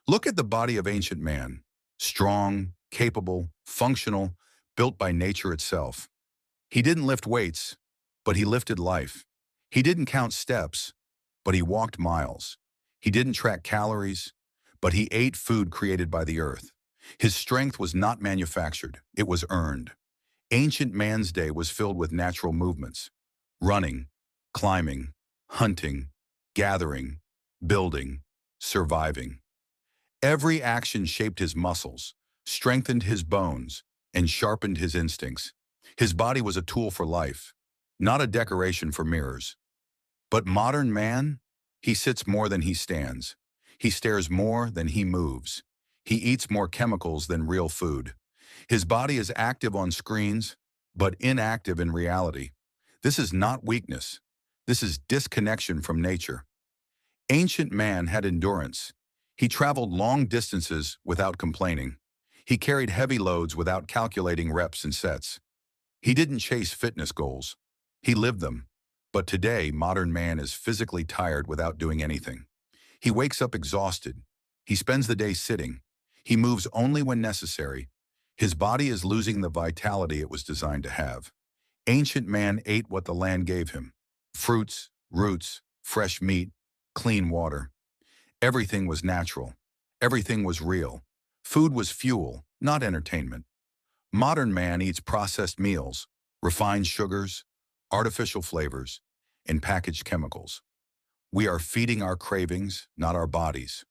Look at the body of ancient man. Strong, capable, functional, built by nature itself. He didn't lift weights, but he lifted life. He didn't count steps, but he walked miles. He didn't track calories, but he ate food created by the earth. His strength was not manufactured, it was earned. Ancient man's day was filled with natural movements: running, climbing, hunting, gathering, building, surviving. Every action shaped his muscles, strengthened his bones, and sharpened his instincts. His body was a tool for life, not a decoration for mirrors. But modern man, he sits more than he stands. He stares more than he moves. He eats more chemicals than real food. His body is active on screens, but inactive in reality. This is not weakness. This is disconnection from nature. Ancient man had endurance. He traveled long distances without complaining. He carried heavy loads without calculating reps and sets. He didn't chase fitness goals. He lived them. But today, modern man is physically tired without doing anything. He wakes up exhausted. He spends the day sitting. He moves only when necessary. His body is losing the vitality it was designed to have. Ancient man ate what the land gave him: fruits, roots, fresh meat, clean water. Everything was natural. Everything was real. Food was fuel, not entertainment. Modern man eats processed meals, refined sugars, artificial flavors, and packaged chemicals. We are feeding our cravings, not our bodies.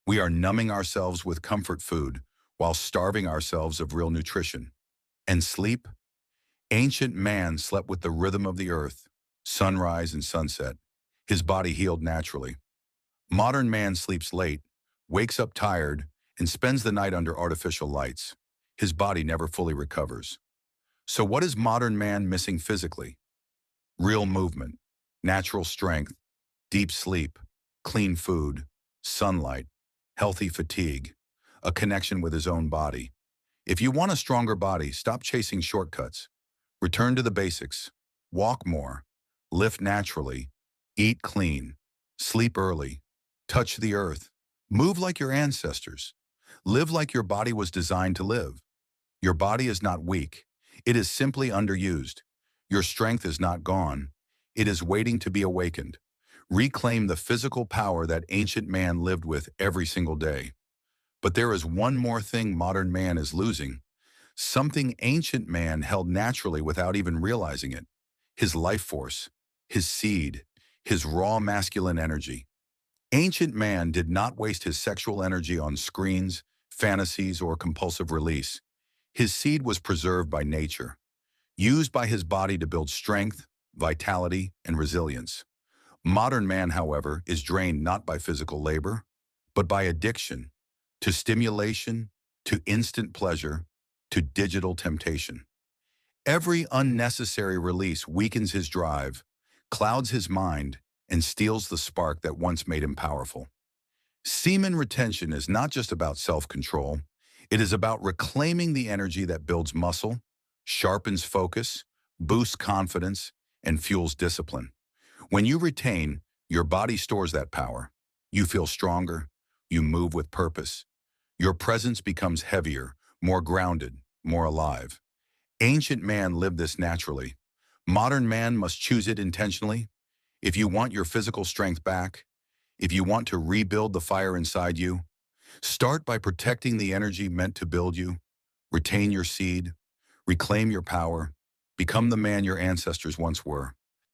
We are numbing ourselves with comfort food while starving ourselves of real nutrition. And sleep? Ancient man slept with the rhythm of the earth, sunrise and sunset. His body healed naturally. Modern man sleeps late, wakes up tired, and spends the night under artificial lights. His body never fully recovers. So what is modern man missing physically? Real movement, natural strength, deep sleep, clean food, sunlight, healthy fatigue, a connection with his own body. If you want a stronger body, stop chasing shortcuts. Return to the basics. Walk more, lift naturally, eat clean, sleep early, touch the earth, move like your ancestors, live like your body was designed to live. Your body is not weak. It is simply underused. Your strength is not gone. It is waiting to be awakened. Reclaim the physical power that ancient man lived with every single day. But there is one more thing modern man is losing, something ancient man held naturally without even realizing it: his life force, his seed, his raw masculine energy. Ancient man did not waste his sexual energy on screens, fantasies, or compulsive release. His seed was preserved by nature, used by his body to build strength, vitality, and resilience. Modern man, however, is drained not by physical labor, but by addiction, to stimulation, to instant pleasure, to digital temptation. Every unnecessary release weakens his drive, clouds his mind, and steals the spark that once made him powerful. Semen retention is not just about self-control. It is about reclaiming the energy that builds muscle, sharpens focus, boosts confidence, and fuels discipline. When you retain, your body stores that power. You feel stronger. You move with purpose. Your presence becomes heavier, more grounded, more alive. Ancient man lived this naturally. Modern man must choose it intentionally. If you want your physical strength back, if you want to rebuild the fire inside you, start by protecting the energy meant to build you. Retain your seed, reclaim your power, become the man your ancestors once were.